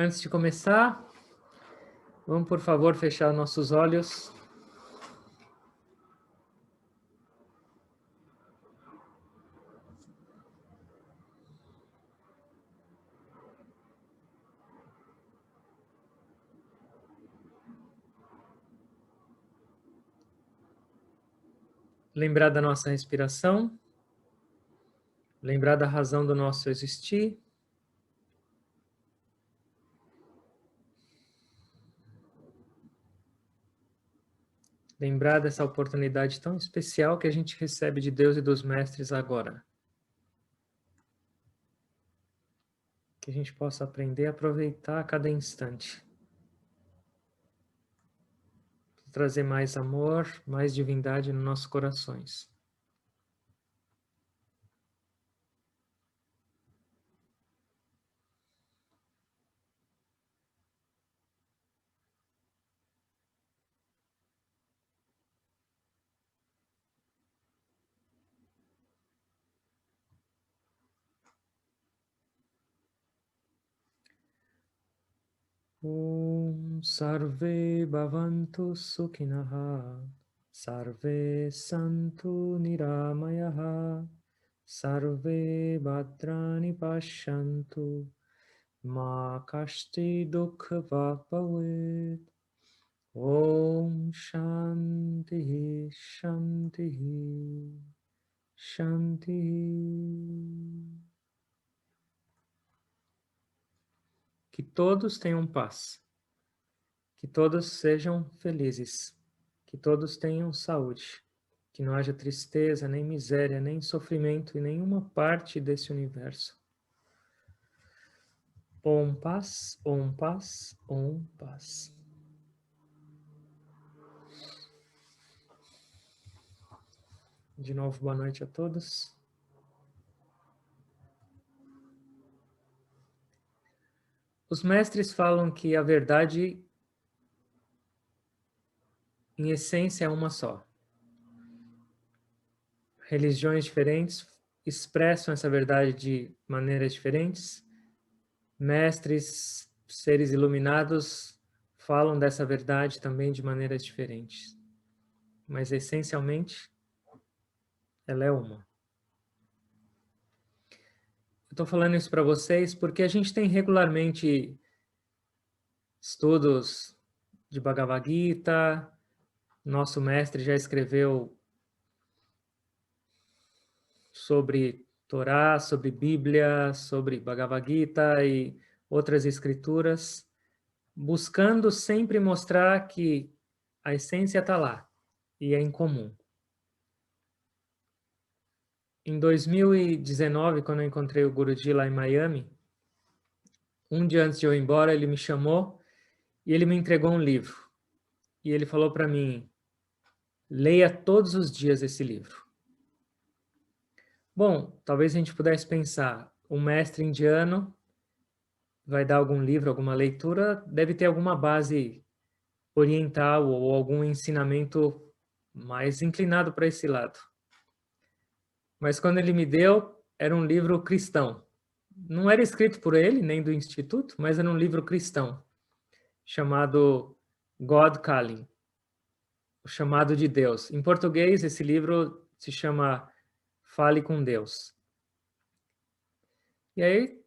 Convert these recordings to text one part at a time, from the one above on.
Antes de começar, vamos, por favor, fechar nossos olhos. Lembrar da nossa respiração. Lembrar da razão do nosso existir. Lembrar dessa oportunidade tão especial que a gente recebe de Deus e dos mestres agora. Que a gente possa aprender a aproveitar a cada instante. Trazer mais amor, mais divindade nos nossos corações. Om Sarve Bhavantu Sukhinah Sarve Santu Niramayaha Sarve Bhadrani Pashyantu Ma Kashti Dukha Bhavet. Om Shanti Shanti Shanti. Que todos tenham paz, que todos sejam felizes, que todos tenham saúde, que não haja tristeza, nem miséria, nem sofrimento em nenhuma parte desse universo. Om paz, om paz, om paz. De novo, boa noite a todos. Os mestres falam que a verdade, em essência, é uma só. Religiões diferentes expressam essa verdade de maneiras diferentes. Mestres, seres iluminados, falam dessa verdade também de maneiras diferentes. Mas, essencialmente, ela é uma. Eu estou falando isso para vocês porque a gente tem regularmente estudos de Bhagavad Gita. Nosso mestre já escreveu sobre Torá, sobre Bíblia, sobre Bhagavad Gita e outras escrituras, buscando sempre mostrar que a essência está lá e é incomum. Em 2019, quando eu encontrei o Guruji lá em Miami, um dia antes de eu ir embora, ele me chamou e ele me entregou um livro. E ele falou para mim, leia todos os dias esse livro. Bom, talvez a gente pudesse pensar, um mestre indiano vai dar algum livro, alguma leitura, deve ter alguma base oriental ou algum ensinamento mais inclinado para esse lado. Mas quando ele me deu, era um livro cristão. Não era escrito por ele, nem do Instituto, mas era um livro cristão, chamado God Calling, o chamado de Deus. Em português, esse livro se chama Fale com Deus. E aí,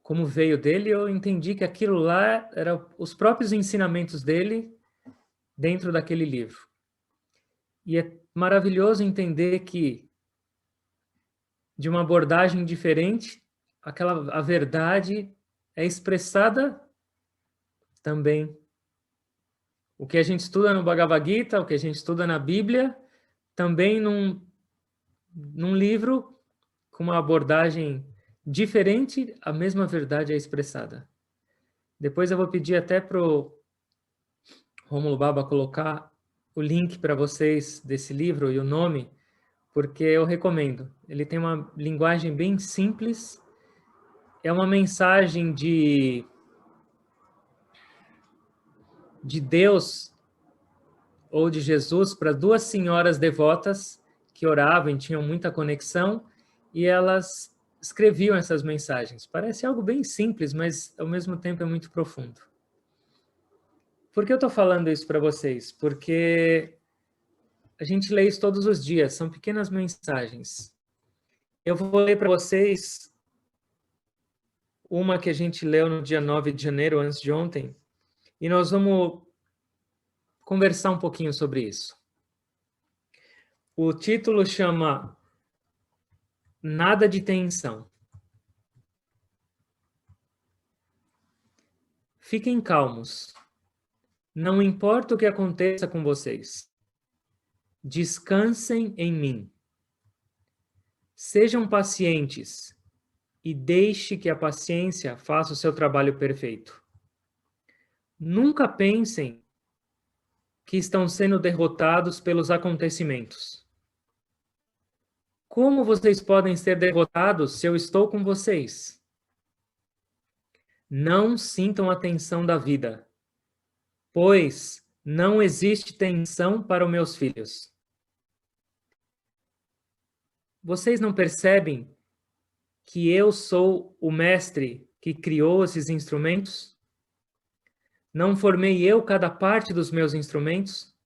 como veio dele, eu entendi que aquilo lá eram os próprios ensinamentos dele dentro daquele livro. E é maravilhoso entender que, de uma abordagem diferente, a verdade é expressada também. O que a gente estuda no Bhagavad Gita, o que a gente estuda na Bíblia, também num livro com uma abordagem diferente, a mesma verdade é expressada. Depois eu vou pedir até para o Rômulo Baba colocar o link para vocês desse livro e o nome, porque eu recomendo. Ele tem uma linguagem bem simples, é uma mensagem de Deus ou de Jesus para duas senhoras devotas que oravam e tinham muita conexão, e elas escreviam essas mensagens. Parece algo bem simples, mas ao mesmo tempo é muito profundo. Por que eu estou falando isso para vocês? Porque a gente lê isso todos os dias, são pequenas mensagens. Eu vou ler para vocês uma que a gente leu no dia 9 de janeiro, antes de ontem, e nós vamos conversar um pouquinho sobre isso. O título chama Nada de Tensão. Fiquem calmos. Não importa o que aconteça com vocês. Descansem em mim. Sejam pacientes e deixe que a paciência faça o seu trabalho perfeito. Nunca pensem que estão sendo derrotados pelos acontecimentos. Como vocês podem ser derrotados se eu estou com vocês? Não sintam a tensão da vida, pois não existe tensão para os meus filhos. Vocês não percebem que eu sou o mestre que criou esses instrumentos? Não formei eu cada parte dos meus instrumentos?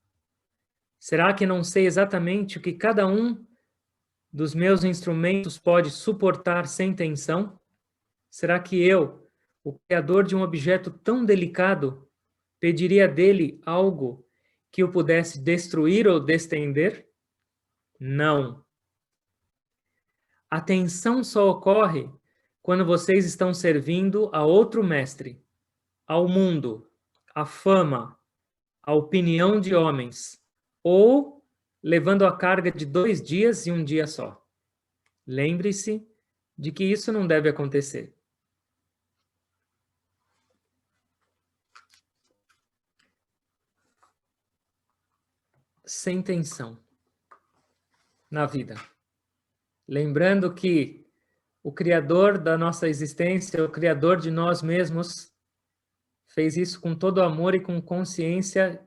Será que não sei exatamente o que cada um dos meus instrumentos pode suportar sem tensão? Será que eu, o criador de um objeto tão delicado, pediria dele algo que o pudesse destruir ou destender? Não. A tensão só ocorre quando vocês estão servindo a outro mestre, ao mundo, à fama, à opinião de homens, ou levando a carga de 2 dias e um dia só. Lembre-se de que isso não deve acontecer. Sem tensão na vida. Lembrando que o Criador da nossa existência, o Criador de nós mesmos, fez isso com todo amor e com consciência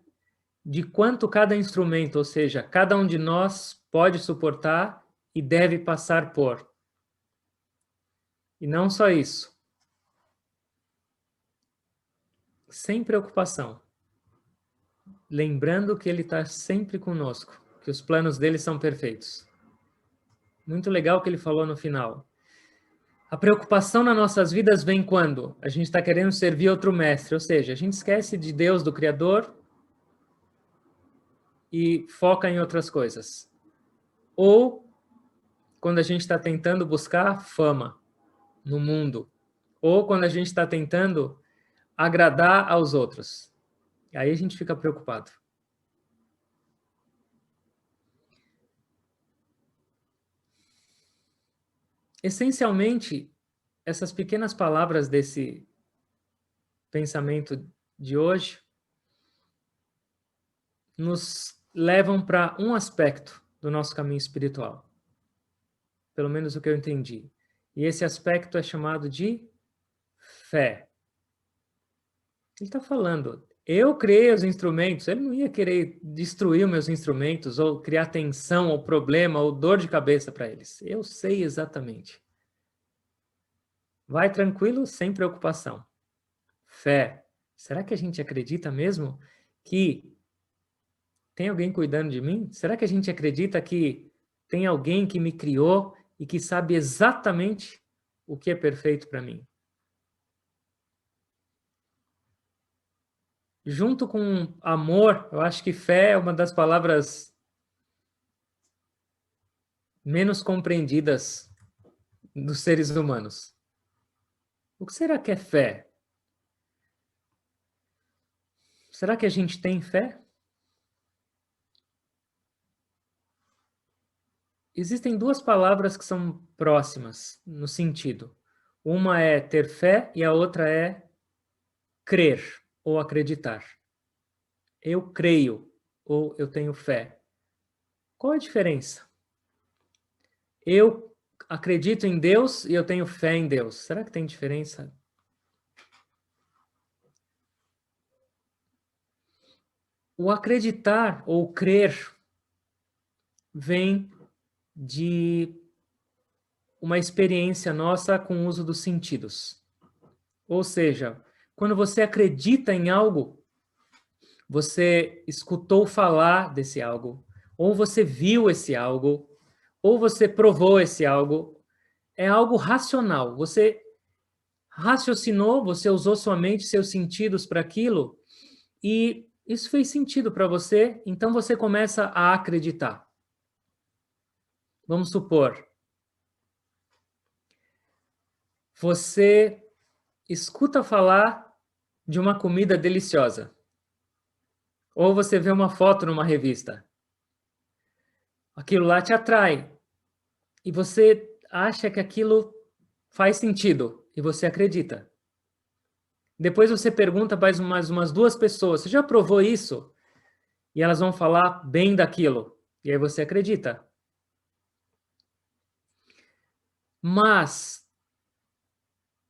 de quanto cada instrumento, ou seja, cada um de nós pode suportar e deve passar por. E não só isso. Sem preocupação. Lembrando que Ele está sempre conosco, que os planos dele são perfeitos. Muito legal o que ele falou no final. A preocupação nas nossas vidas vem quando a gente está querendo servir outro mestre, ou seja, a gente esquece de Deus, do Criador, e foca em outras coisas. Ou quando a gente está tentando buscar fama no mundo, ou quando a gente está tentando agradar aos outros. Aí a gente fica preocupado. Essencialmente, essas pequenas palavras desse pensamento de hoje nos levam para um aspecto do nosso caminho espiritual. Pelo menos o que eu entendi. E esse aspecto é chamado de fé. Ele está falando, eu criei os instrumentos, ele não ia querer destruir os meus instrumentos, ou criar tensão, ou problema, ou dor de cabeça para eles. Eu sei exatamente. Vai tranquilo, sem preocupação. Fé. Será que a gente acredita mesmo que tem alguém cuidando de mim? Será que a gente acredita que tem alguém que me criou e que sabe exatamente o que é perfeito para mim? Junto com amor, eu acho que fé é uma das palavras menos compreendidas dos seres humanos. O que será que é fé? Será que a gente tem fé? Existem 2 palavras que são próximas no sentido. Uma é ter fé e a outra é crer ou acreditar. Eu creio ou eu tenho fé. Qual a diferença? Eu acredito em Deus e eu tenho fé em Deus. Será que tem diferença? O acreditar ou crer vem de uma experiência nossa com o uso dos sentidos. Ou seja, quando você acredita em algo, você escutou falar desse algo, ou você viu esse algo, ou você provou esse algo, é algo racional. Você raciocinou, você usou sua mente, seus sentidos para aquilo, e isso fez sentido para você, então você começa a acreditar. Vamos supor, você escuta falar de uma comida deliciosa, ou você vê uma foto numa revista. Aquilo lá te atrai, e você acha que aquilo faz sentido, e você acredita. Depois você pergunta para mais umas 2 pessoas, você já provou isso? E elas vão falar bem daquilo, e aí você acredita. Mas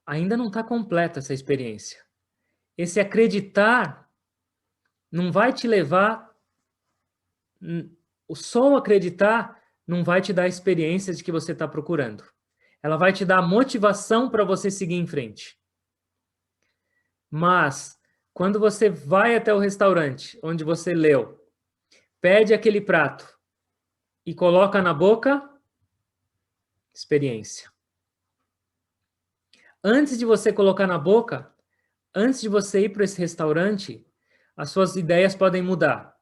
ainda não está completa essa experiência. Esse acreditar não vai te levar, só o acreditar não vai te dar a experiência de que você está procurando. Ela vai te dar motivação para você seguir em frente. Mas, quando você vai até o restaurante onde você leu, pede aquele prato e coloca na boca, experiência. Antes de você colocar na boca, antes de você ir para esse restaurante, as suas ideias podem mudar.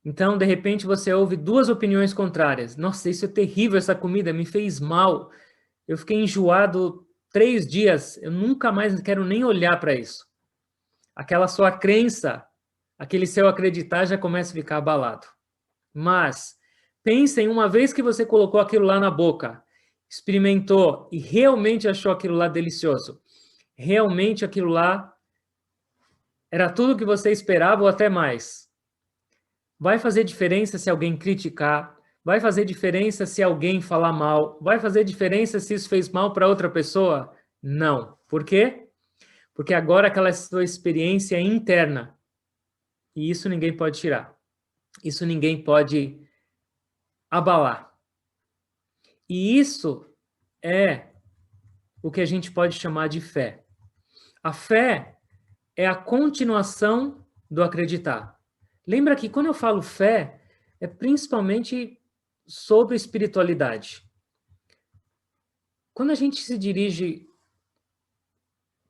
Então, de repente, você ouve 2 opiniões contrárias. Nossa, isso é terrível, essa comida me fez mal. Eu fiquei enjoado 3 dias, eu nunca mais quero nem olhar para isso. Aquela sua crença, aquele seu acreditar já começa a ficar abalado. Mas, pense em uma vez que você colocou aquilo lá na boca, experimentou e realmente achou aquilo lá delicioso. Realmente aquilo lá era tudo o que você esperava ou até mais. Vai fazer diferença se alguém criticar, vai fazer diferença se alguém falar mal, vai fazer diferença se isso fez mal para outra pessoa? Não. Por quê? Porque agora aquela sua experiência é interna. E isso ninguém pode tirar. Isso ninguém pode abalar. E isso é o que a gente pode chamar de fé. A fé é a continuação do acreditar. Lembra que quando eu falo fé, é principalmente sobre espiritualidade. Quando a gente se dirige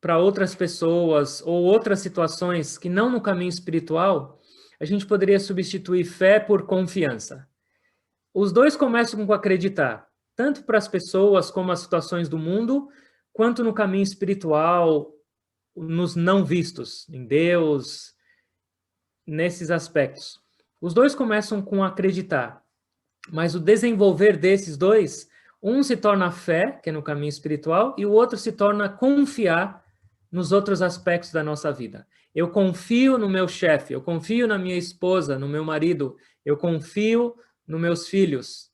para outras pessoas ou outras situações que não no caminho espiritual, a gente poderia substituir fé por confiança. Os dois começam com acreditar, tanto para as pessoas como as situações do mundo, quanto no caminho espiritual, nos não vistos, em Deus, nesses aspectos. Os dois começam com acreditar, mas o desenvolver desses dois, um se torna fé, que é no caminho espiritual, e o outro se torna confiar nos outros aspectos da nossa vida. Eu confio no meu chefe, eu confio na minha esposa, no meu marido, eu confio nos meus filhos.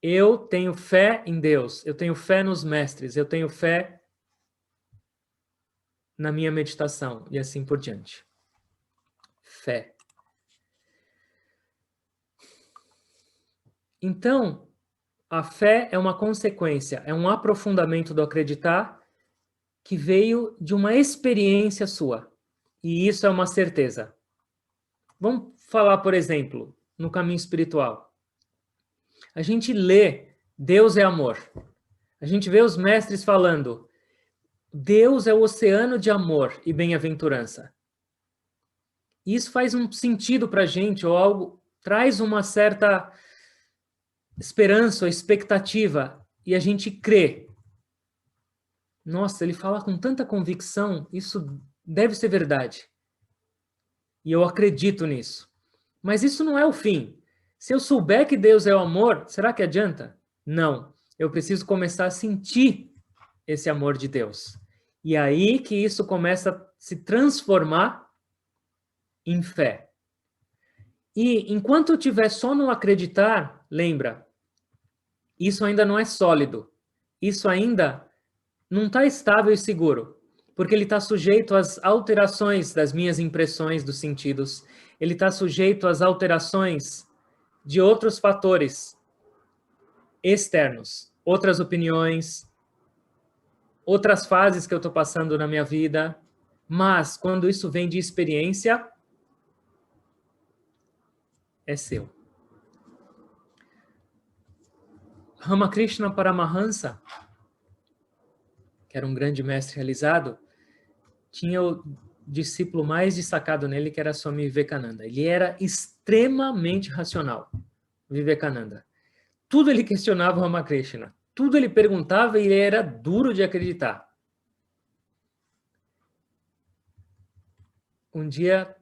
Eu tenho fé em Deus, eu tenho fé nos mestres, eu tenho fé na minha meditação e assim por diante. Fé. Então, a fé é uma consequência, é um aprofundamento do acreditar que veio de uma experiência sua. E isso é uma certeza. Vamos falar, por exemplo, no caminho espiritual. A gente lê Deus é amor. A gente vê os mestres falando Deus é o oceano de amor e bem-aventurança. Isso faz um sentido para a gente, ou algo, traz uma certa esperança ou expectativa, e a gente crê. Nossa, ele fala com tanta convicção, isso deve ser verdade. E eu acredito nisso. Mas isso não é o fim. Se eu souber que Deus é o amor, será que adianta? Não. Eu preciso começar a sentir esse amor de Deus. E aí que isso começa a se transformar em fé. E enquanto eu estiver só no acreditar, lembra, isso ainda não é sólido. Isso ainda não está estável e seguro, porque ele está sujeito às alterações das minhas impressões dos sentidos. Ele está sujeito às alterações de outros fatores externos, outras opiniões, outras fases que eu estou passando na minha vida, mas quando isso vem de experiência, é seu. Ramakrishna Paramahansa, que era um grande mestre realizado, tinha o discípulo mais destacado nele, que era Swami Vivekananda. Ele era extremamente racional, Vivekananda. Tudo ele questionava o Ramakrishna. Tudo ele perguntava e ele era duro de acreditar. Um dia,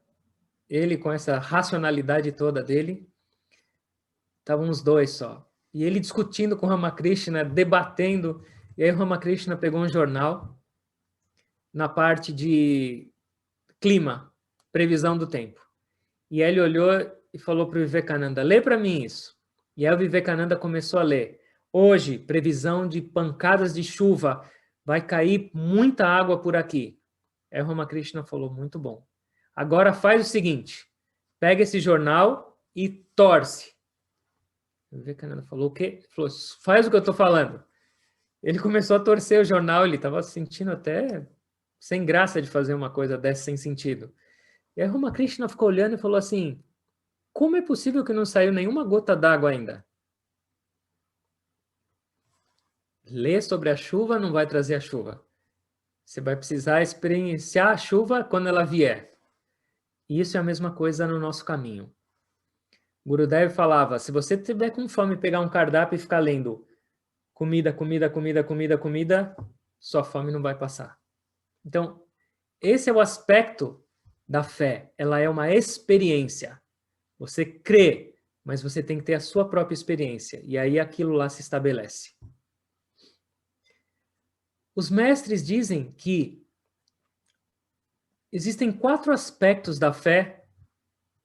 ele com essa racionalidade toda dele, estavam os dois só. E ele discutindo com o Ramakrishna, debatendo. E aí o Ramakrishna pegou um jornal na parte de clima, previsão do tempo. E aí ele olhou e falou para o Vivekananda, lê para mim isso. E aí o Vivekananda começou a ler. Hoje, previsão de pancadas de chuva, vai cair muita água por aqui. Aí o Ramakrishna falou, muito bom. Agora faz o seguinte, pega esse jornal e torce. O Vivekananda falou, o quê? Ele falou, faz o que eu estou falando. Ele começou a torcer o jornal, ele estava se sentindo até sem graça de fazer uma coisa dessa sem sentido. E aí o Ramakrishna ficou olhando e falou assim, como é possível que não saiu nenhuma gota d'água ainda? Ler sobre a chuva não vai trazer a chuva. Você vai precisar experienciar a chuva quando ela vier. E isso é a mesma coisa no nosso caminho. Gurudev falava, se você tiver com fome, pegar um cardápio e ficar lendo comida, comida, comida, comida, comida, sua fome não vai passar. Então, esse é o aspecto da fé. Ela é uma experiência. Você crê, mas você tem que ter a sua própria experiência. E aí aquilo lá se estabelece. Os mestres dizem que existem 4 aspectos da fé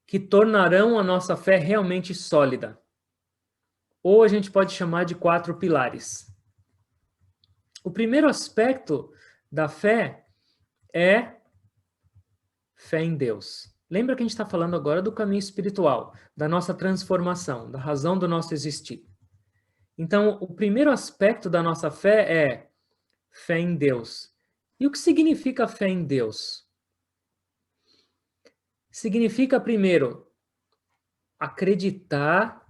que tornarão a nossa fé realmente sólida. Ou a gente pode chamar de 4 pilares. O primeiro aspecto da fé é fé em Deus. Lembra que a gente está falando agora do caminho espiritual, da nossa transformação, da razão do nosso existir. Então, o primeiro aspecto da nossa fé é fé em Deus. E o que significa fé em Deus? Significa, primeiro, acreditar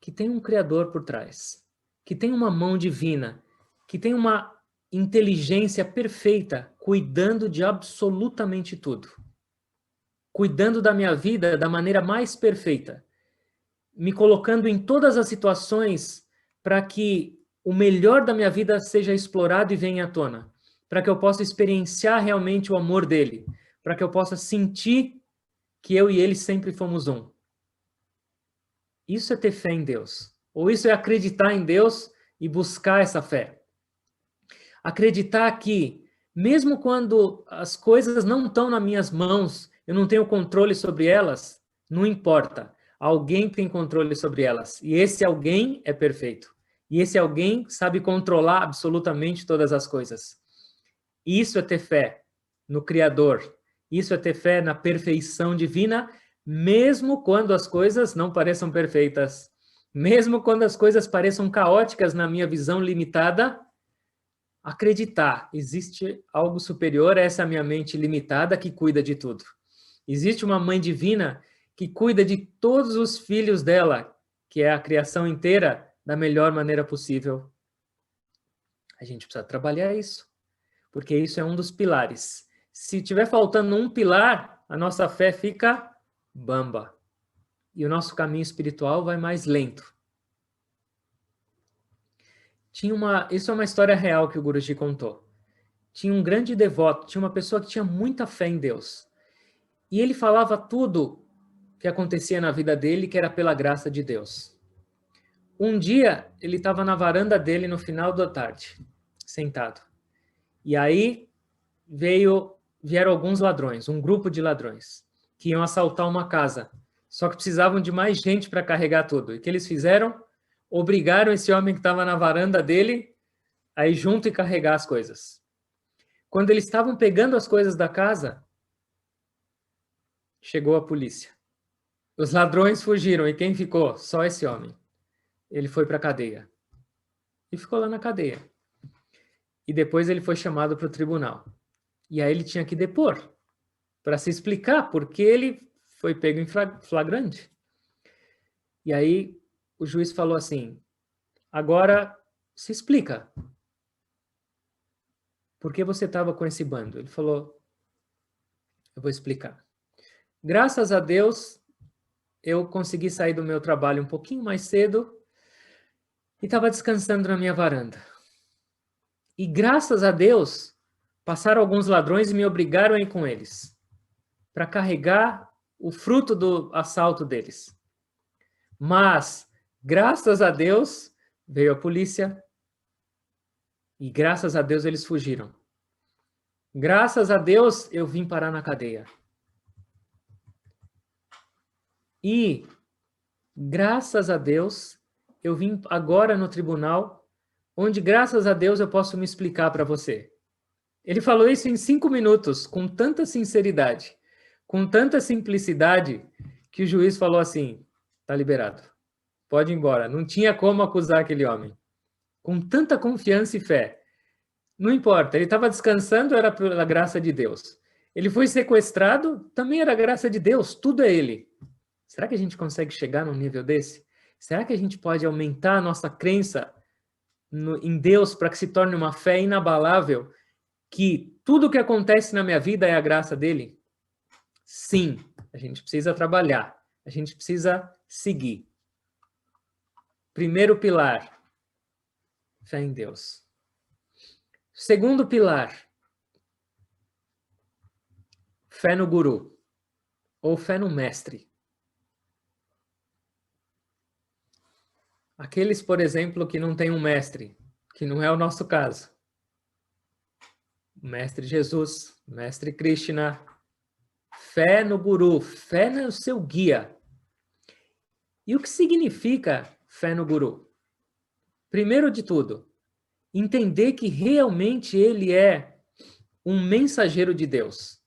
que tem um Criador por trás, que tem uma mão divina, que tem uma inteligência perfeita, cuidando de absolutamente tudo. Cuidando da minha vida da maneira mais perfeita. Me colocando em todas as situações para que o melhor da minha vida seja explorado e venha à tona. Para que eu possa experienciar realmente o amor dele. Para que eu possa sentir que eu e ele sempre fomos um. Isso é ter fé em Deus. Ou isso é acreditar em Deus e buscar essa fé. Acreditar que, mesmo quando as coisas não estão nas minhas mãos, eu não tenho controle sobre elas, não importa. Alguém tem controle sobre elas. E esse alguém é perfeito. E esse alguém sabe controlar absolutamente todas as coisas. Isso é ter fé no Criador. Isso é ter fé na perfeição divina, mesmo quando as coisas não pareçam perfeitas. Mesmo quando as coisas pareçam caóticas na minha visão limitada, acreditar, existe algo superior a essa minha mente limitada que cuida de tudo. Existe uma mãe divina que cuida de todos os filhos dela, que é a criação inteira, da melhor maneira possível. A gente precisa trabalhar isso, porque isso é um dos pilares. Se tiver faltando um pilar, a nossa fé fica bamba. E o nosso caminho espiritual vai mais lento. Isso é uma história real que o Guruji contou. Tinha um grande devoto, tinha uma pessoa que tinha muita fé em Deus. E ele falava tudo que acontecia na vida dele, que era pela graça de Deus. Um dia, ele estava na varanda dele no final da tarde, sentado. E aí vieram alguns ladrões, um grupo de ladrões, que iam assaltar uma casa. Só que precisavam de mais gente para carregar tudo. E o que eles fizeram? Obrigaram esse homem que estava na varanda dele a ir junto e carregar as coisas. Quando eles estavam pegando as coisas da casa, chegou a polícia. Os ladrões fugiram e quem ficou? Só esse homem. Ele foi para a cadeia. e ficou lá na cadeia. E depois ele foi chamado para o tribunal. E aí ele tinha que depor, para se explicar por que ele foi pego em flagrante. E aí o juiz falou assim, agora se explica. Por que você estava com esse bando? Ele falou, eu vou explicar. Graças a Deus, eu consegui sair do meu trabalho um pouquinho mais cedo e estava descansando na minha varanda. E graças a Deus, passaram alguns ladrões e me obrigaram a ir com eles, para carregar o fruto do assalto deles. Mas, graças a Deus, veio a polícia e graças a Deus eles fugiram. Graças a Deus, eu vim parar na cadeia. E, graças a Deus, eu vim agora no tribunal, onde, graças a Deus, eu posso me explicar para você. Ele falou isso em 5 minutos, com tanta sinceridade, com tanta simplicidade, que o juiz falou assim, tá liberado, pode ir embora. Não tinha como acusar aquele homem. Com tanta confiança e fé. Não importa, ele estava descansando, era pela graça de Deus. Ele foi sequestrado, também era graça de Deus, tudo é ele. Será que a gente consegue chegar num nível desse? Será que a gente pode aumentar a nossa crença em Deus para que se torne uma fé inabalável, que tudo o que acontece na minha vida é a graça dele? Sim, a gente precisa trabalhar, a gente precisa seguir. Primeiro pilar, fé em Deus. Segundo pilar, fé no guru, ou fé no mestre. Aqueles, por exemplo, que não têm um mestre, que não é o nosso caso. Mestre Jesus, mestre Krishna, fé no guru, fé no seu guia. E o que significa fé no guru? Primeiro de tudo, entender que realmente ele é um mensageiro de Deus.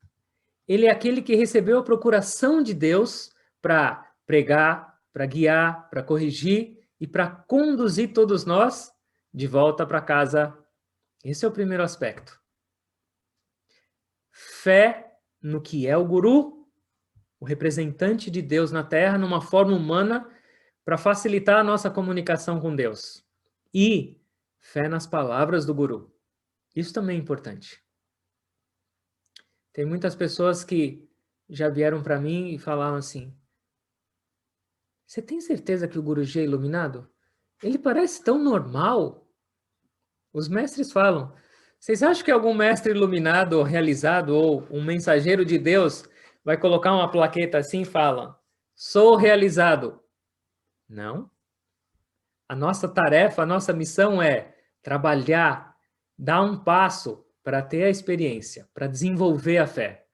Ele é aquele que recebeu a procuração de Deus para pregar, para guiar, para corrigir e para conduzir todos nós de volta para casa. Esse é o primeiro aspecto. Fé no que é o guru, o representante de Deus na Terra, numa forma humana, para facilitar a nossa comunicação com Deus. E fé nas palavras do guru. Isso também é importante. Tem muitas pessoas que já vieram para mim e falaram assim, você tem certeza que o Guruji é iluminado? Ele parece tão normal. Os mestres falam, vocês acham que algum mestre iluminado ou realizado ou um mensageiro de Deus vai colocar uma plaqueta assim e fala, sou realizado? Não. A nossa tarefa, a nossa missão é trabalhar, dar um passo para ter a experiência, para desenvolver a fé.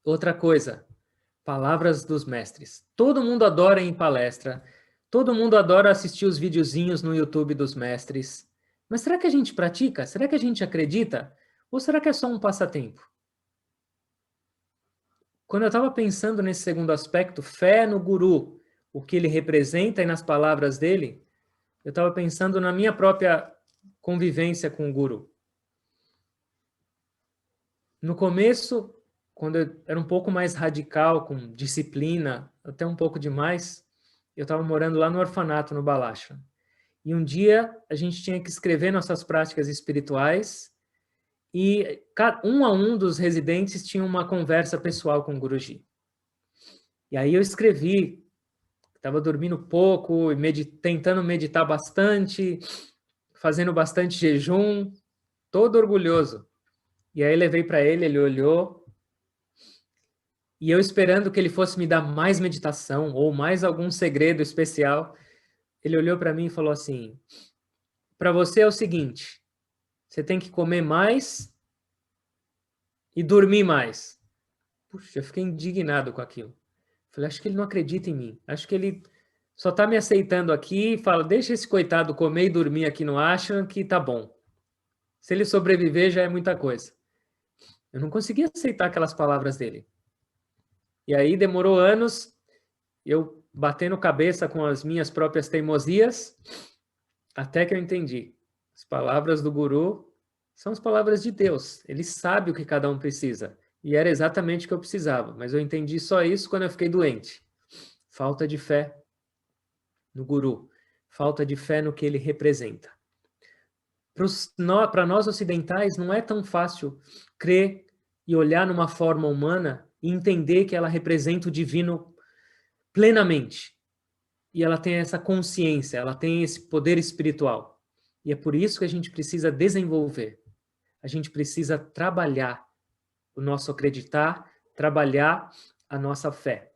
Outra coisa, palavras dos mestres. Todo mundo adora ir em palestra, todo mundo adora assistir os videozinhos no YouTube dos mestres. Mas será que a gente pratica? Será que a gente acredita? Ou será que é só um passatempo? Quando eu estava pensando nesse segundo aspecto, fé no guru, o que ele representa e nas palavras dele, eu estava pensando na minha própria convivência com o guru. No começo, quando eu era um pouco mais radical, com disciplina, até um pouco demais, eu estava morando lá no orfanato, no Balashram. E um dia a gente tinha que escrever nossas práticas espirituais e um a um dos residentes tinha uma conversa pessoal com o Guruji. E aí eu escrevi, estava dormindo pouco, tentando meditar bastante, fazendo bastante jejum, todo orgulhoso. E aí levei para ele, ele olhou, e eu esperando que ele fosse me dar mais meditação ou mais algum segredo especial, ele olhou para mim e falou assim, para você é o seguinte, você tem que comer mais e dormir mais. Puxa, eu fiquei indignado com aquilo. Falei, acho que ele não acredita em mim. Acho que ele só está me aceitando aqui e fala, deixa esse coitado comer e dormir aqui no ashram que tá bom. Se ele sobreviver já é muita coisa. Eu não conseguia aceitar aquelas palavras dele. E aí demorou anos, eu batendo cabeça com as minhas próprias teimosias, Até que eu entendi. As palavras do guru são as palavras de Deus. Ele sabe o que cada um precisa. E era exatamente o que eu precisava. Mas eu entendi só isso quando eu fiquei doente. Falta de fé no guru. Falta de fé no que ele representa. Para nós ocidentais, não é tão fácil crer e olhar numa forma humana e entender que ela representa o divino plenamente. E ela tem essa consciência, ela tem esse poder espiritual. E é por isso que a gente precisa desenvolver. A gente precisa trabalhar o nosso acreditar, trabalhar a nossa fé.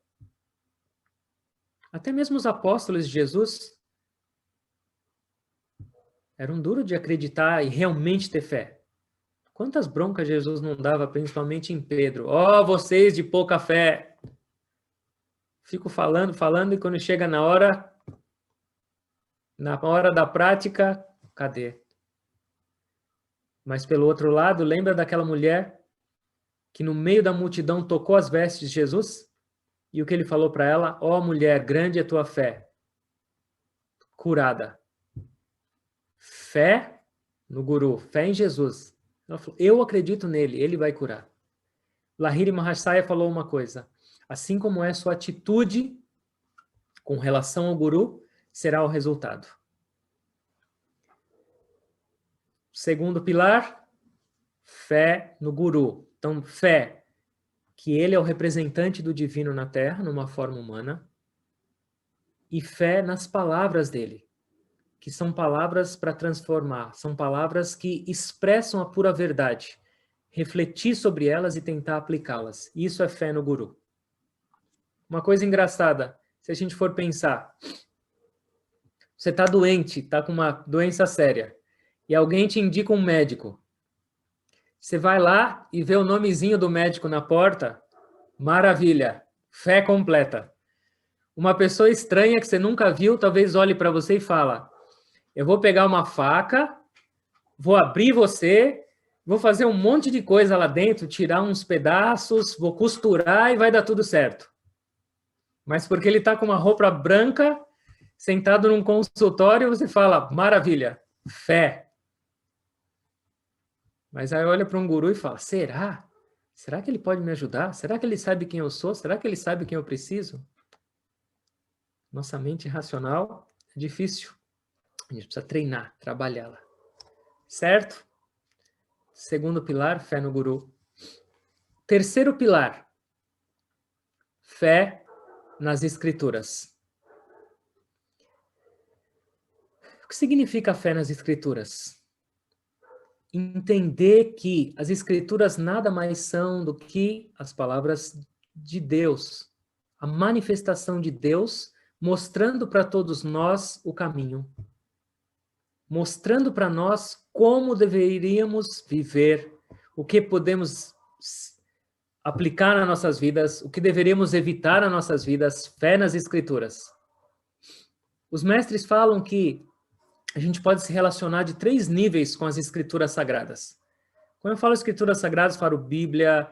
Até mesmo os apóstolos de Jesus eram duros de acreditar e realmente ter fé. Quantas broncas Jesus não dava, principalmente em Pedro? Ó, vocês de pouca fé! Fico falando, e quando chega na hora da prática, cadê? Mas pelo outro lado, lembra daquela mulher que no meio da multidão tocou as vestes de Jesus? E o que ele falou para ela? Ó, mulher, grande é a tua fé. Curada. Fé no guru, fé em Jesus. Ela falou, eu acredito nele, ele vai curar. Lahiri Mahasaya falou uma coisa, assim como é sua atitude com relação ao guru, será o resultado. Segundo pilar, fé no guru. Então, fé que ele é o representante do divino na Terra, numa forma humana, e fé nas palavras dele, que são palavras para transformar, são palavras que expressam a pura verdade, refletir sobre elas e tentar aplicá-las. Isso é fé no guru. Uma coisa engraçada, se a gente for pensar, você está doente, está com uma doença séria, e alguém te indica um médico. Você vai lá e vê o nomezinho do médico na porta, maravilha, fé completa. Uma pessoa estranha que você nunca viu, talvez olhe para você e fala, eu vou pegar uma faca, vou abrir você, vou fazer um monte de coisa lá dentro, tirar uns pedaços, vou costurar e vai dar tudo certo. Mas porque ele está com uma roupa branca, sentado num consultório, você fala, maravilha, fé. Mas aí olha para um guru e fala, será? Será que ele pode me ajudar? Será que ele sabe quem eu sou? Será que ele sabe quem eu preciso? Nossa mente racional é difícil. A gente precisa treinar, trabalhá-la. Certo? Segundo pilar, fé no guru. Terceiro pilar, fé nas escrituras. O que significa fé nas escrituras? Entender que as escrituras nada mais são do que as palavras de Deus, a manifestação de Deus mostrando para todos nós o caminho, mostrando para nós como deveríamos viver, o que podemos aplicar nas nossas vidas, o que deveríamos evitar nas nossas vidas, fé nas escrituras. Os mestres falam que a gente pode se relacionar de 3 níveis com as escrituras sagradas. Quando eu falo escrituras sagradas, falo Bíblia,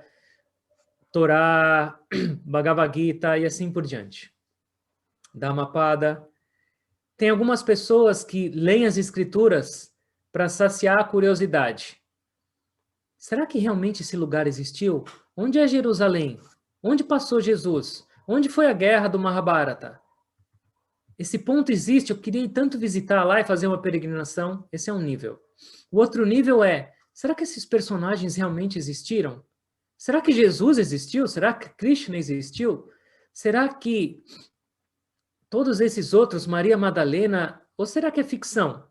Torá, Bhagavad Gita e assim por diante. Dhammapada. Tem algumas pessoas que leem as escrituras para saciar a curiosidade. Será que realmente esse lugar existiu? Onde é Jerusalém? Onde passou Jesus? Onde foi a guerra do Mahabharata? Esse ponto existe, eu queria tanto visitar lá e fazer uma peregrinação. Esse é um nível. O outro nível é, será que esses personagens realmente existiram? Será que Jesus existiu? Será que Krishna existiu? Será que todos esses outros, Maria Madalena, ou será que é ficção?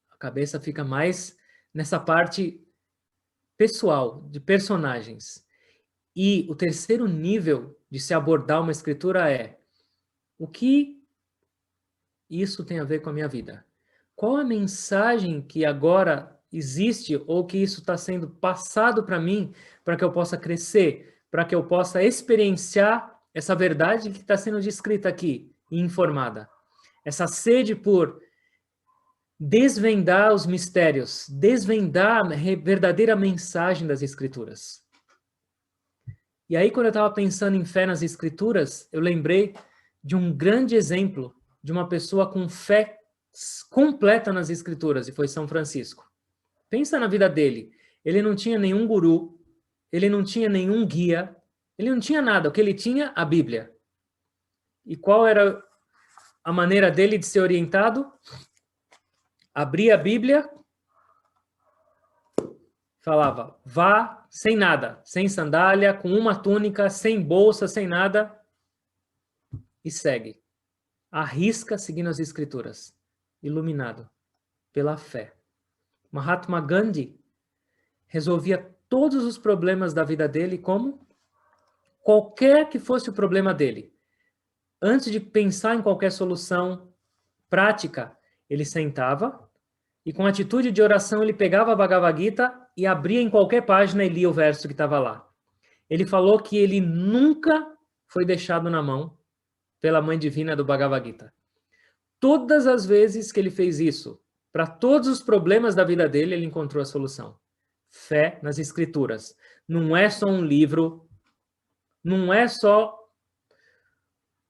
A cabeça fica mais nessa parte pessoal, de personagens. E o terceiro nível de se abordar uma escritura é, o que isso tem a ver com a minha vida? Qual a mensagem que agora existe ou que isso está sendo passado para mim para que eu possa crescer, para que eu possa experienciar essa verdade que está sendo descrita aqui e informada? Essa sede por desvendar os mistérios, desvendar a verdadeira mensagem das Escrituras. E aí, quando eu estava pensando em fé nas Escrituras, eu lembrei de um grande exemplo de uma pessoa com fé completa nas Escrituras, e foi São Francisco. Pensa na vida dele. Ele não tinha nenhum guru, ele não tinha nenhum guia, ele não tinha nada. O que ele tinha? A Bíblia. E qual era a maneira dele de ser orientado? Abria a Bíblia, falava, vá sem nada, sem sandália, com uma túnica, sem bolsa, sem nada, e segue. Arrisca seguindo as Escrituras, iluminado pela fé. Mahatma Gandhi resolvia todos os problemas da vida dele como? Qualquer que fosse o problema dele. Antes de pensar em qualquer solução prática, ele sentava e com atitude de oração ele pegava a Bhagavad Gita e abria em qualquer página e lia o verso que estava lá. Ele falou que ele nunca foi deixado na mão pela Mãe Divina do Bhagavad Gita. Todas as vezes que ele fez isso, para todos os problemas da vida dele, ele encontrou a solução. Fé nas Escrituras. Não é só um livro, não é só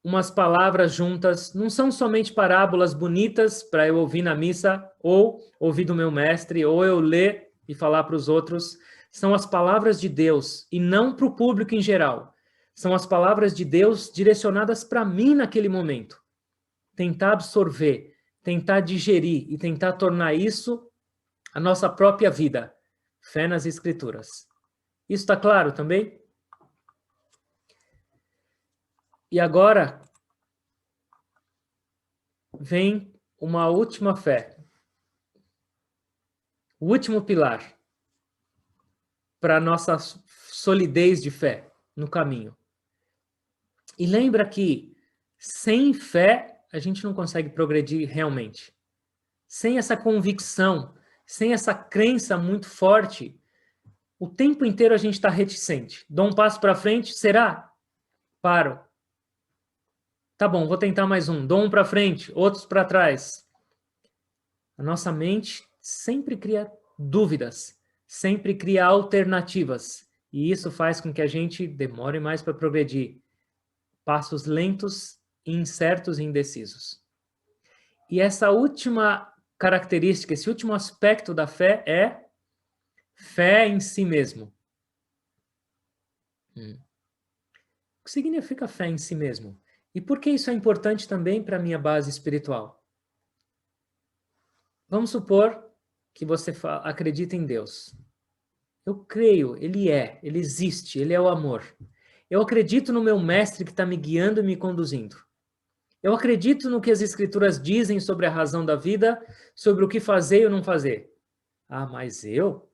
umas palavras juntas, não são somente parábolas bonitas para eu ouvir na missa, ou ouvir do meu mestre, ou eu ler e falar para os outros. São as palavras de Deus, e não para o público em geral. São as palavras de Deus direcionadas para mim naquele momento. Tentar absorver, tentar digerir e tentar tornar isso a nossa própria vida. Fé nas Escrituras. Isso está claro também? E agora vem uma última fé. O último pilar para a nossa solidez de fé no caminho. E lembra que sem fé a gente não consegue progredir realmente. Sem essa convicção, sem essa crença muito forte, o tempo inteiro a gente está reticente. Dou um passo para frente, será? Paro. Tá bom, vou tentar mais um. Dou um para frente, outros para trás. A nossa mente sempre cria dúvidas, sempre cria alternativas. E isso faz com que a gente demore mais para progredir. Passos lentos, incertos e indecisos. E essa última característica, esse último aspecto da fé é fé em si mesmo. O que significa fé em si mesmo? E por que isso é importante também para a minha base espiritual? Vamos supor que você acredita em Deus. Eu creio, Ele existe, Ele é o amor. Eu acredito no meu mestre que está me guiando e me conduzindo. Eu acredito no que as Escrituras dizem sobre a razão da vida, sobre o que fazer ou não fazer. Ah, mas eu?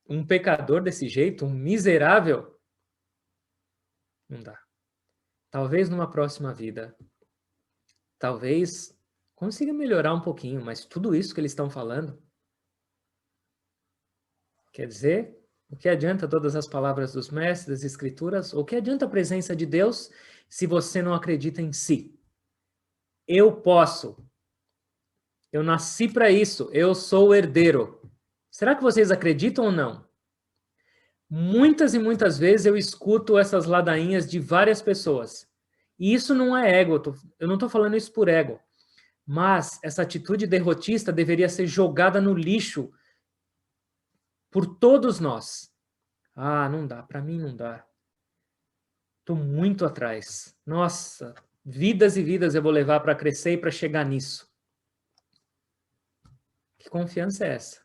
Um pecador desse jeito? Um miserável? Não dá. Talvez numa próxima vida, talvez consiga melhorar um pouquinho, mas tudo isso que eles estão falando, quer dizer, o que adianta todas as palavras dos mestres, das Escrituras? O que adianta a presença de Deus se você não acredita em si? Eu posso. Eu nasci para isso. Eu sou o herdeiro. Será que vocês acreditam ou não? Muitas e muitas vezes eu escuto essas ladainhas de várias pessoas. E isso não é ego. Eu não estou falando isso por ego. Mas essa atitude derrotista deveria ser jogada no lixo por todos nós. Ah, não dá. Para mim não dá. Estou muito atrás. Nossa, vidas e vidas eu vou levar para crescer e para chegar nisso. Que confiança é essa?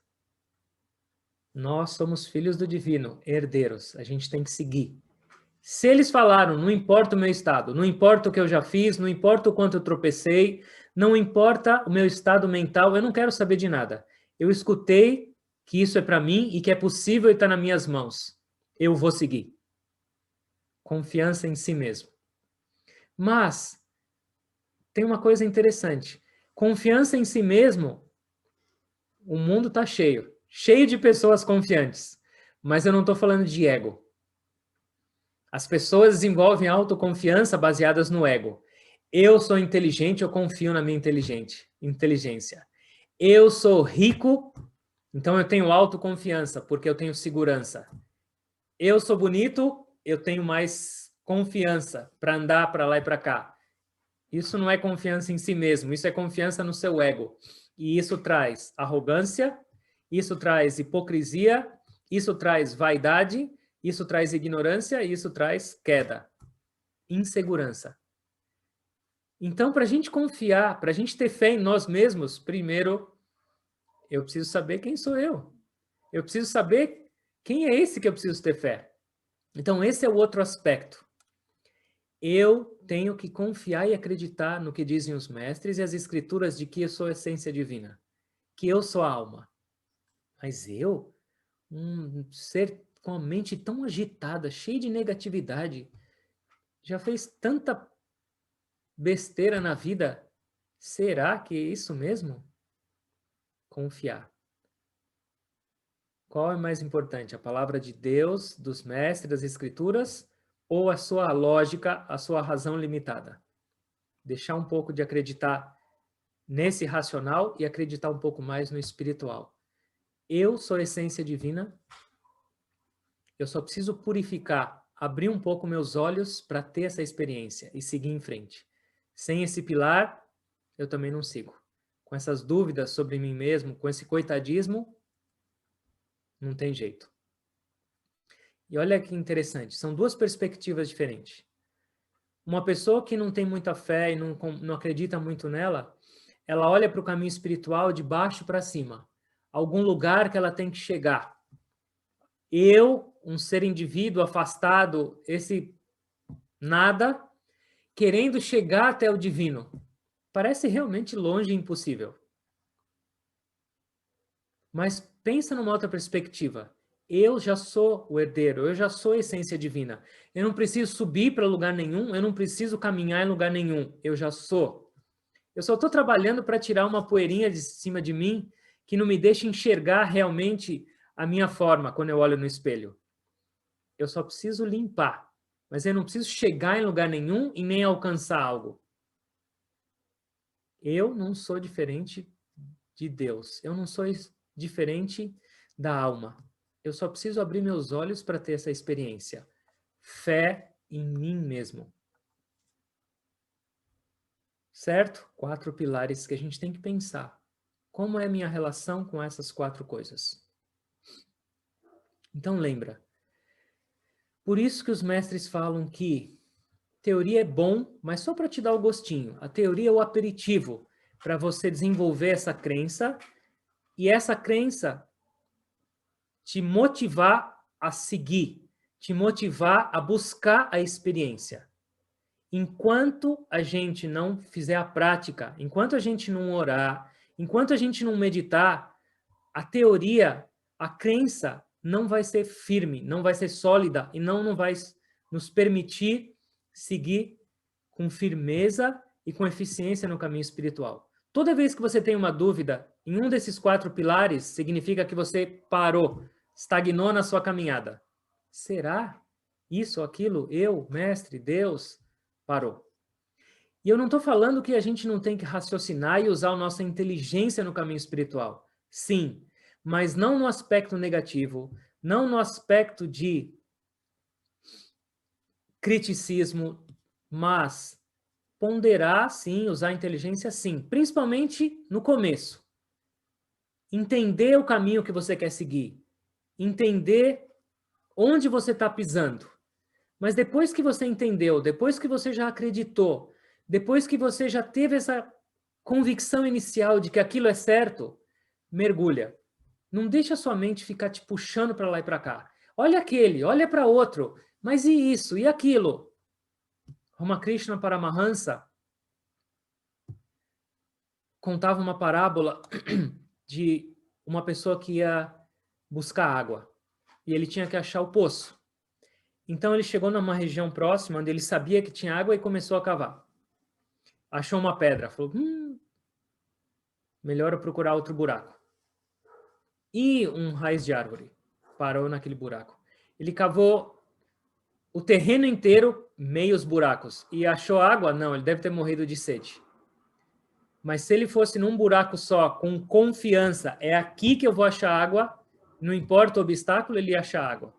Nós somos filhos do divino, herdeiros. A gente tem que seguir. Se eles falaram, não importa o meu estado, não importa o que eu já fiz, não importa o quanto eu tropecei, não importa o meu estado mental, eu não quero saber de nada. Eu escutei que isso é para mim e que é possível e está nas minhas mãos. Eu vou seguir. Confiança em si mesmo. Mas tem uma coisa interessante. Confiança em si mesmo, o mundo está cheio. Cheio de pessoas confiantes. Mas eu não estou falando de ego. As pessoas desenvolvem autoconfiança baseadas no ego. Eu sou inteligente, eu confio na minha inteligência. Eu sou rico, então eu tenho autoconfiança, porque eu tenho segurança. Eu sou bonito, eu tenho mais confiança para andar para lá e para cá. Isso não é confiança em si mesmo, isso é confiança no seu ego. E isso traz arrogância, isso traz hipocrisia, isso traz vaidade, isso traz ignorância e isso traz queda, insegurança. Então, para a gente confiar, para a gente ter fé em nós mesmos, primeiro, eu preciso saber quem sou eu. Eu preciso saber quem é esse que eu preciso ter fé. Então, esse é o outro aspecto. Eu tenho que confiar e acreditar no que dizem os mestres e as escrituras de que eu sou a essência divina, que eu sou a alma. Mas eu, um ser com a mente tão agitada, cheio de negatividade, já fez tanta besteira na vida, será que é isso mesmo? Confiar. Qual é mais importante, a palavra de Deus, dos mestres, das escrituras, ou a sua lógica, a sua razão limitada? Deixar um pouco de acreditar nesse racional e acreditar um pouco mais no espiritual. Eu sou a essência divina, eu só preciso purificar, abrir um pouco meus olhos para ter essa experiência e seguir em frente. Sem esse pilar, eu também não sigo. Com essas dúvidas sobre mim mesmo, com esse coitadismo, não tem jeito. E olha que interessante, são duas perspectivas diferentes. Uma pessoa que não tem muita fé e não acredita muito nela, ela olha para o caminho espiritual de baixo para cima. Algum lugar que ela tem que chegar. Eu, um ser indivíduo afastado, esse nada, querendo chegar até o divino. Parece realmente longe e impossível. Mas pensa numa outra perspectiva. Eu já sou o herdeiro, eu já sou a essência divina. Eu não preciso subir para lugar nenhum, eu não preciso caminhar em lugar nenhum. Eu já sou. Eu só estou trabalhando para tirar uma poeirinha de cima de mim que não me deixa enxergar realmente a minha forma quando eu olho no espelho. Eu só preciso limpar, mas eu não preciso chegar em lugar nenhum e nem alcançar algo. Eu não sou diferente de Deus. Eu não sou diferente da alma. Eu só preciso abrir meus olhos para ter essa experiência. Fé em mim mesmo. Certo? 4 pilares que a gente tem que pensar. Como é a minha relação com essas 4 coisas? Então lembra. Por isso que os mestres falam que teoria é bom, mas só para te dar o gostinho. A teoria é o aperitivo para você desenvolver essa crença e essa crença te motivar a seguir, te motivar a buscar a experiência. Enquanto a gente não fizer a prática, enquanto a gente não orar, enquanto a gente não meditar, a teoria, a crença não vai ser firme, não vai ser sólida e não vai nos permitir seguir com firmeza e com eficiência no caminho espiritual. Toda vez que você tem uma dúvida em um desses 4 pilares, significa que você parou, estagnou na sua caminhada. Será? Isso, aquilo, eu, mestre, Deus, parou. E eu não estou falando que a gente não tem que raciocinar e usar a nossa inteligência no caminho espiritual. Sim, mas não no aspecto negativo, não no aspecto de criticismo, mas ponderar, sim, usar a inteligência, sim, principalmente no começo. Entender o caminho que você quer seguir, entender onde você está pisando. Mas depois que você entendeu, depois que você já acreditou, depois que você já teve essa convicção inicial de que aquilo é certo, mergulha. Não deixa a sua mente ficar te puxando para lá e para cá. Olha aquele, olha para outro. Mas e isso? E aquilo? Ramakrishna Paramahansa contava uma parábola de uma pessoa que ia buscar água. E ele tinha que achar o poço. Então ele chegou numa região próxima onde ele sabia que tinha água e começou a cavar. Achou uma pedra, falou, melhor eu procurar outro buraco. E um raiz de árvore parou naquele buraco. Ele cavou o terreno inteiro, meios buracos, e achou água? Não, ele deve ter morrido de sede. Mas se ele fosse num buraco só, com confiança, é aqui que eu vou achar água, não importa o obstáculo, ele ia achar água.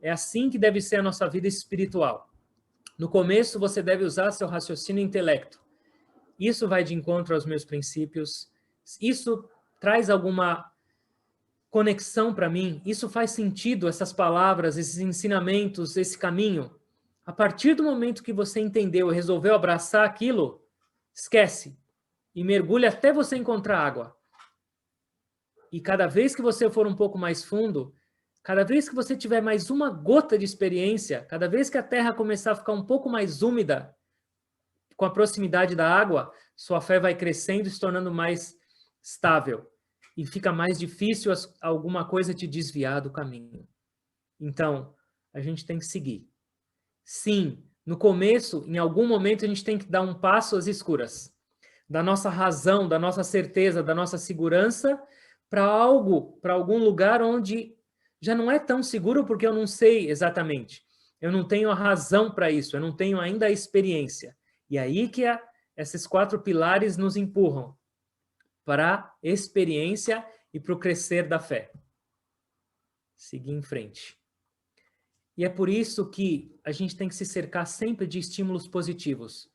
É assim que deve ser a nossa vida espiritual. No começo, você deve usar seu raciocínio e intelecto. Isso vai de encontro aos meus princípios. Isso traz alguma conexão para mim. Isso faz sentido, essas palavras, esses ensinamentos, esse caminho. A partir do momento que você entendeu e resolveu abraçar aquilo, esquece. E mergulha até você encontrar água. E cada vez que você for um pouco mais fundo, cada vez que você tiver mais uma gota de experiência, cada vez que a terra começar a ficar um pouco mais úmida, com a proximidade da água, sua fé vai crescendo e se tornando mais estável. E fica mais difícil alguma coisa te desviar do caminho. Então, a gente tem que seguir. Sim, no começo, em algum momento, a gente tem que dar um passo às escuras. Da nossa razão, da nossa certeza, da nossa segurança, para algum lugar onde já não é tão seguro porque eu não sei exatamente. Eu não tenho a razão para isso, eu não tenho ainda a experiência. E aí que esses 4 pilares nos empurram para a experiência e para o crescer da fé. Seguir em frente. E é por isso que a gente tem que se cercar sempre de estímulos positivos.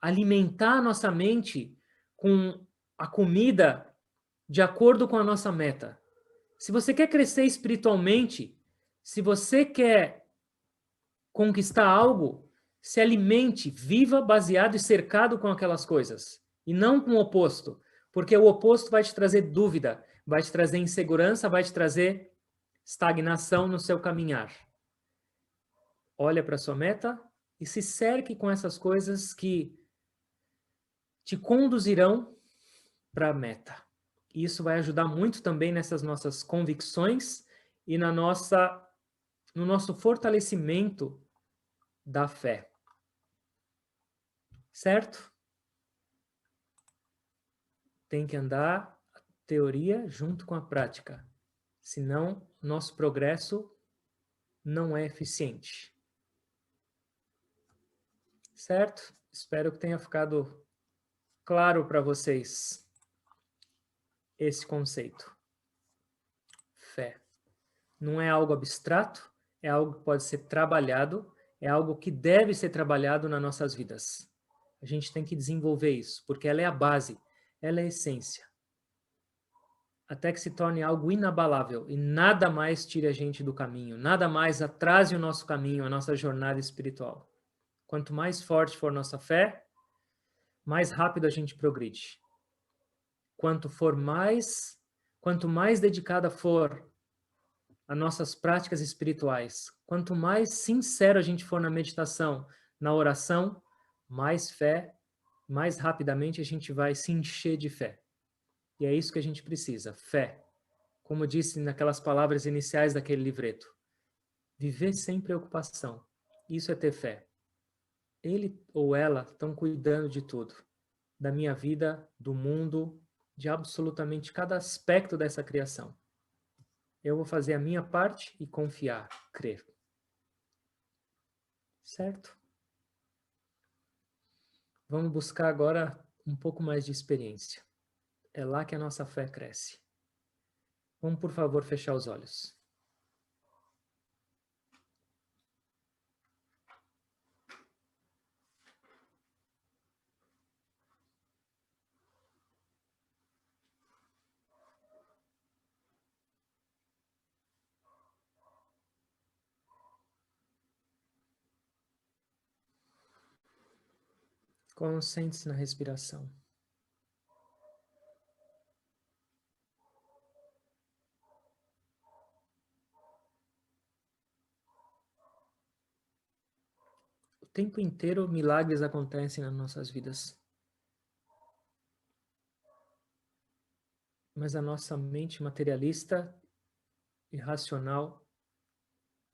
Alimentar a nossa mente com a comida de acordo com a nossa meta. Se você quer crescer espiritualmente, se você quer conquistar algo, se alimente, viva baseado e cercado com aquelas coisas. E não com o oposto. Porque o oposto vai te trazer dúvida, vai te trazer insegurança, vai te trazer estagnação no seu caminhar. Olha para a sua meta e se cerque com essas coisas que te conduzirão para a meta. Isso vai ajudar muito também nessas nossas convicções e no nosso fortalecimento da fé. Certo? Tem que andar a teoria junto com a prática. Senão, nosso progresso não é eficiente. Certo? Espero que tenha ficado claro para vocês esse conceito. Fé. Não é algo abstrato, é algo que pode ser trabalhado, é algo que deve ser trabalhado nas nossas vidas. A gente tem que desenvolver isso, porque ela é a base, ela é a essência. Até que se torne algo inabalável e nada mais tire a gente do caminho, nada mais atrase o nosso caminho, a nossa jornada espiritual. Quanto mais forte for nossa fé, mais rápido a gente progride. Quanto mais dedicada for as nossas práticas espirituais, quanto mais sincero a gente for na meditação, na oração, mais fé, mais rapidamente a gente vai se encher de fé. E é isso que a gente precisa, fé. Como disse naquelas palavras iniciais daquele livreto. Viver sem preocupação. Isso é ter fé. Ele ou ela estão cuidando de tudo. Da minha vida, do mundo, de absolutamente cada aspecto dessa criação. Eu vou fazer a minha parte e confiar, crer. Certo? Vamos buscar agora um pouco mais de experiência. É lá que a nossa fé cresce. Vamos, por favor, fechar os olhos. Concentre-se na respiração. O tempo inteiro milagres acontecem nas nossas vidas. Mas a nossa mente materialista e racional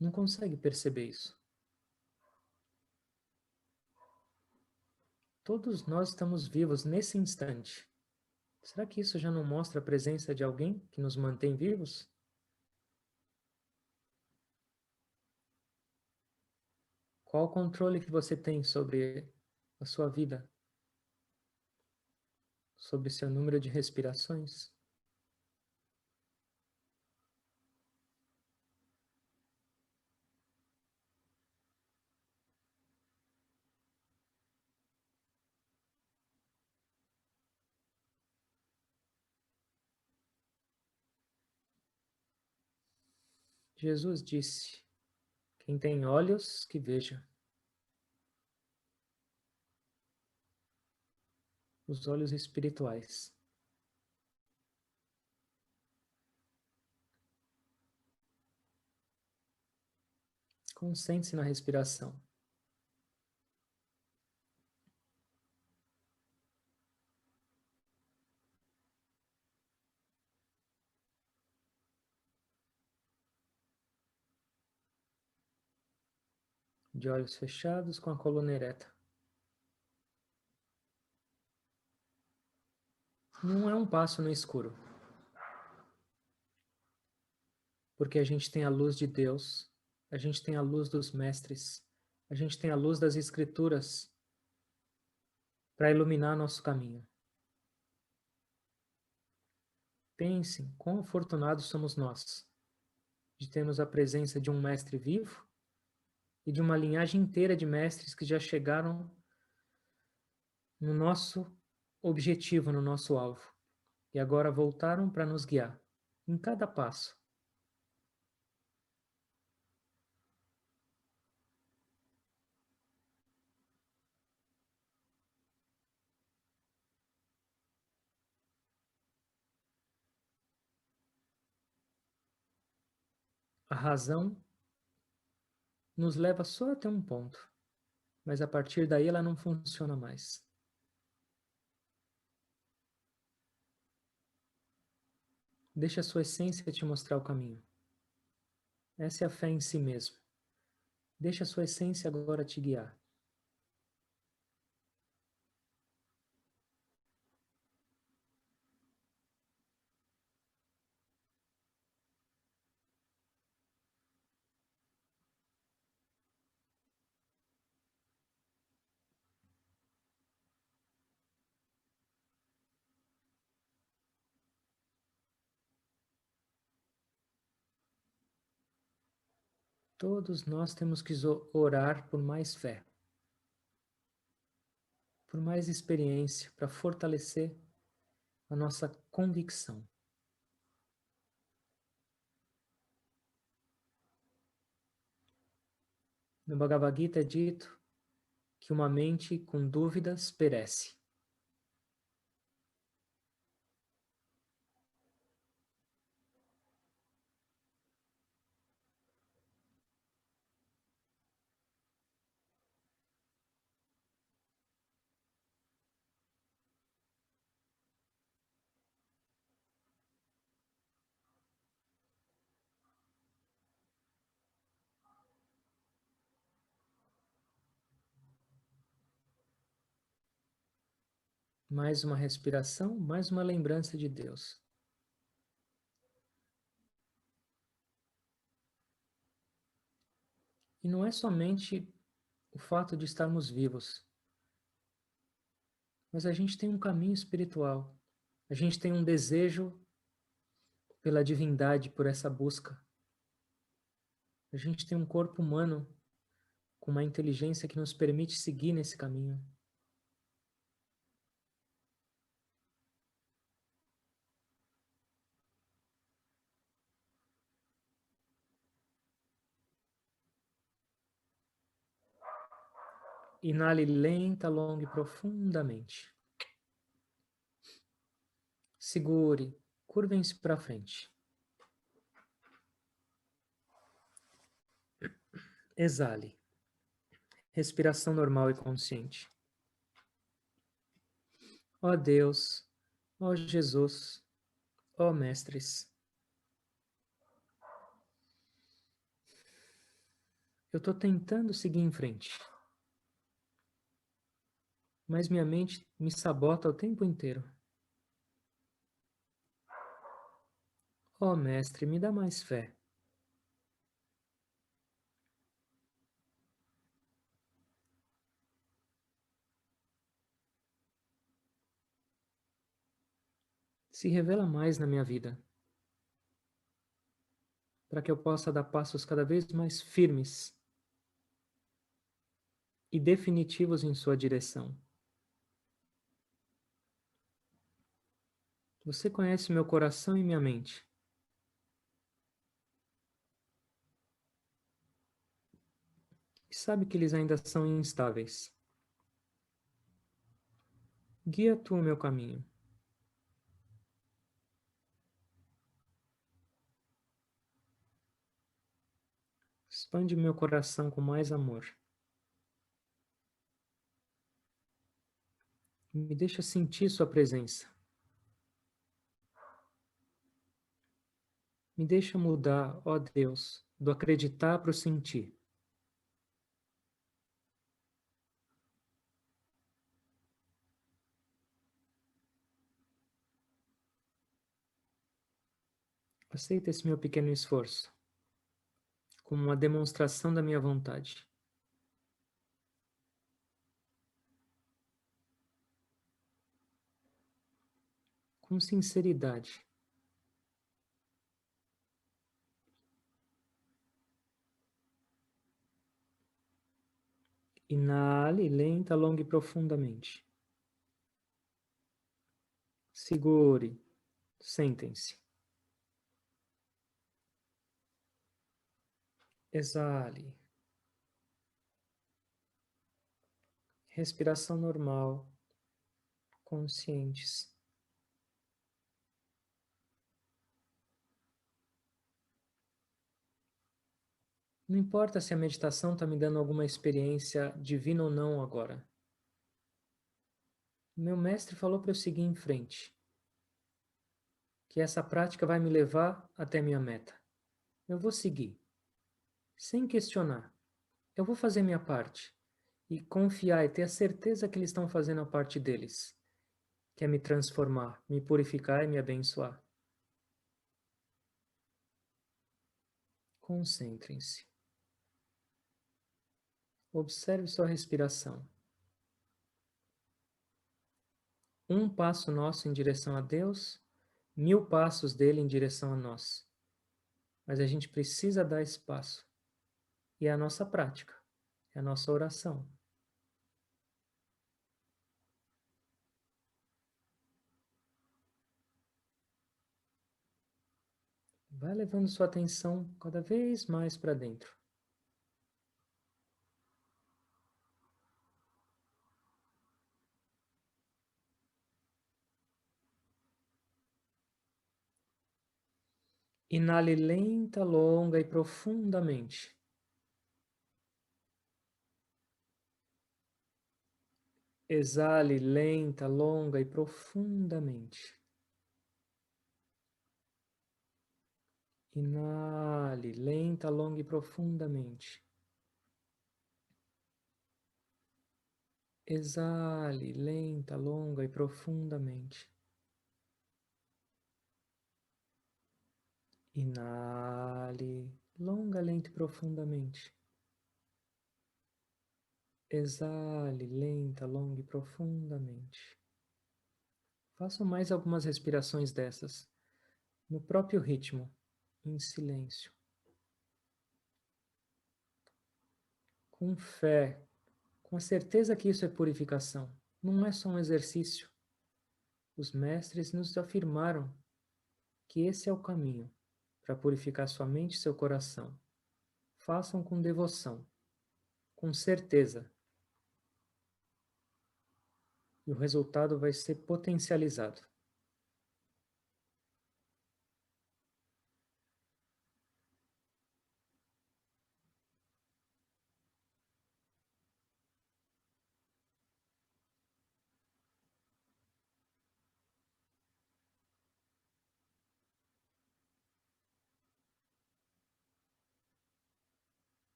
não consegue perceber isso. Todos nós estamos vivos nesse instante. Será que isso já não mostra a presença de alguém que nos mantém vivos? Qual o controle que você tem sobre a sua vida? Sobre seu número de respirações? Jesus disse: quem tem olhos, que veja. Os olhos espirituais. Concentre-se na respiração. De olhos fechados, com a coluna ereta. Não é um passo no escuro. Porque a gente tem a luz de Deus, a gente tem a luz dos mestres, a gente tem a luz das Escrituras para iluminar nosso caminho. Pensem quão afortunados somos nós de termos a presença de um mestre vivo e de uma linhagem inteira de mestres que já chegaram no nosso objetivo, no nosso alvo, e agora voltaram para nos guiar em cada passo. A razão nos leva só até um ponto, mas a partir daí ela não funciona mais. Deixa a sua essência te mostrar o caminho. Essa é a fé em si mesmo. Deixa a sua essência agora te guiar. Todos nós temos que orar por mais fé, por mais experiência, para fortalecer a nossa convicção. No Bhagavad Gita é dito que uma mente com dúvidas perece. Mais uma respiração, mais uma lembrança de Deus. E não é somente o fato de estarmos vivos, mas a gente tem um caminho espiritual. A gente tem um desejo pela divindade, por essa busca. A gente tem um corpo humano com uma inteligência que nos permite seguir nesse caminho. Inale lenta, longa e profundamente. Segure, curvem-se para frente. Exale. Respiração normal e consciente. Ó Deus, ó Jesus, ó Mestres, eu estou tentando seguir em frente, mas minha mente me sabota o tempo inteiro. Ó Mestre, me dá mais fé. Se revela mais na minha vida, para que eu possa dar passos cada vez mais firmes e definitivos em sua direção. Você conhece meu coração e minha mente. sabe que eles ainda são instáveis. Guia tu o meu caminho. Expande meu coração com mais amor. Me deixa sentir sua presença. Me deixa mudar, ó Deus, do acreditar para o sentir. Aceita esse meu pequeno esforço como uma demonstração da minha vontade. Com sinceridade. Inale, lenta, longa e profundamente. Segure. Sentem-se. Exale. Respiração normal. Conscientes. Não importa se a meditação está me dando alguma experiência divina ou não agora. Meu mestre falou para eu seguir em frente. Que essa prática vai me levar até minha meta. Eu vou seguir. Sem questionar. Eu vou fazer minha parte. E confiar e ter a certeza que eles estão fazendo a parte deles. Que é me transformar, me purificar e me abençoar. Concentrem-se. Observe sua respiração. Um passo nosso em direção a Deus, 1000 passos dele em direção a nós. Mas a gente precisa dar esse passo. E é a nossa prática, é a nossa oração. Vai levando sua atenção cada vez mais para dentro. Inale lenta, longa e profundamente. Exale lenta, longa e profundamente. Inale lenta, longa e profundamente. Exale lenta, longa e profundamente. Inale longa, lenta e profundamente. Exale lenta, longa e profundamente. Façam mais algumas respirações dessas, no próprio ritmo, em silêncio. Com fé, com a certeza que isso é purificação. Não é só um exercício. Os mestres nos afirmaram que esse é o caminho para purificar sua mente e seu coração. Façam com devoção, com certeza, e o resultado vai ser potencializado.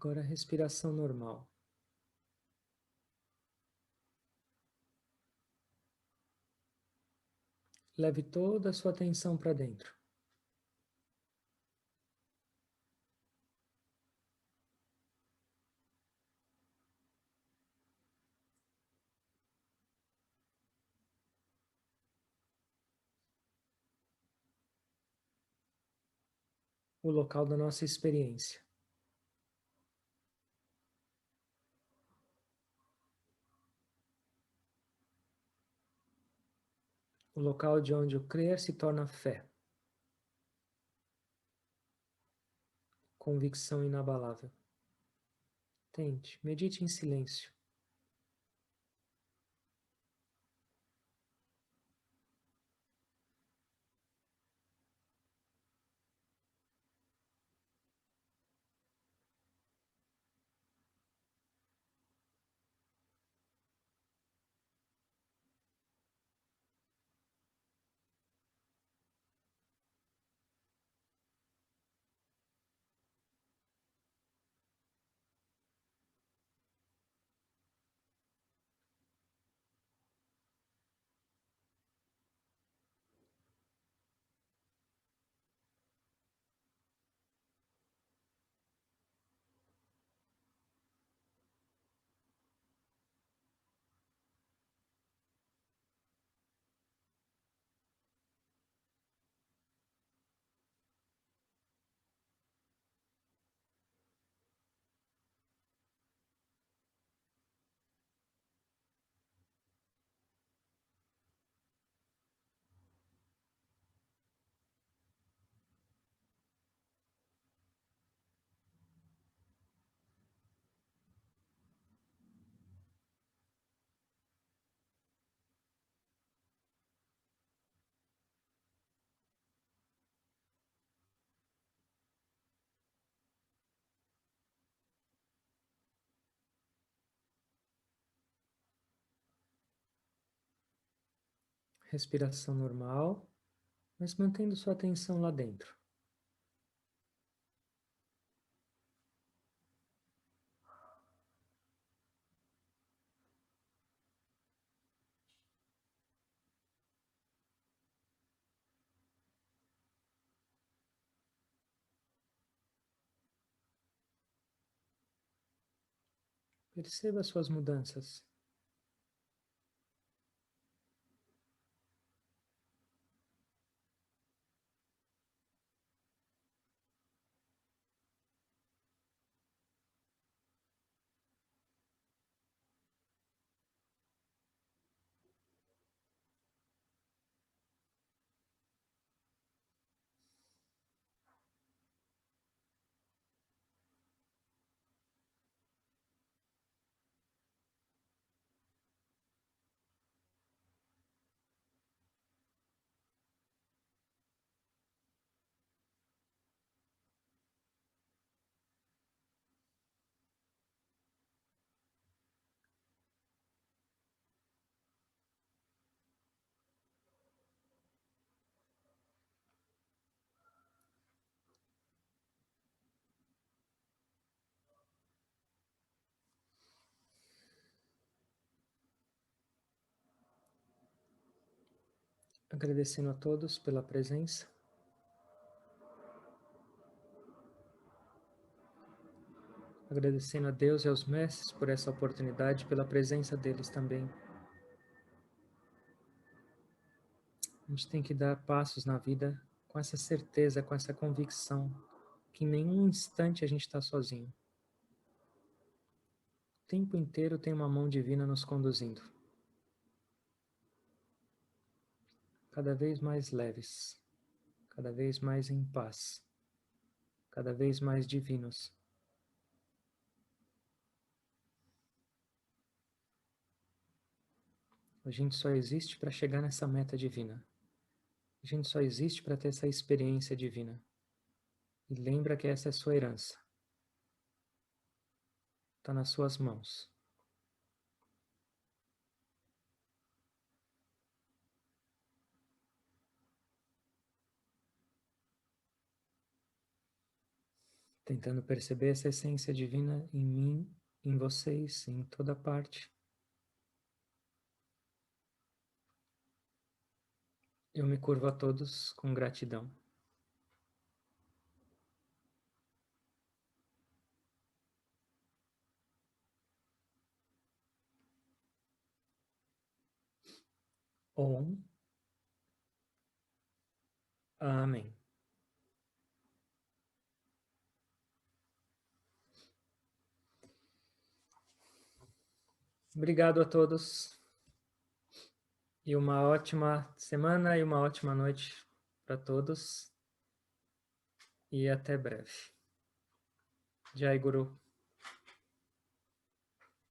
Agora, respiração normal. Leve toda a sua atenção para dentro. o local da nossa experiência. O local de onde o crer se torna fé, convicção inabalável. Tente, medite em silêncio. Respiração normal, mas mantendo sua atenção lá dentro. Perceba suas mudanças. Agradecendo a todos pela presença. Agradecendo a Deus e aos mestres por essa oportunidade, pela presença deles também. A gente tem que dar passos na vida com essa certeza, com essa convicção, que em nenhum instante a gente está sozinho. O tempo inteiro tem uma mão divina nos conduzindo. Cada vez mais leves, cada vez mais em paz, cada vez mais divinos. A gente só existe para chegar nessa meta divina. A gente só existe para ter essa experiência divina. E lembra que essa é a sua herança. Está nas suas mãos. Tentando perceber essa essência divina em mim, em vocês, em toda parte. Eu me curvo a todos com gratidão. Om. Amém. Obrigado a todos. E uma ótima semana e uma ótima noite para todos. E até breve. Jai Guru.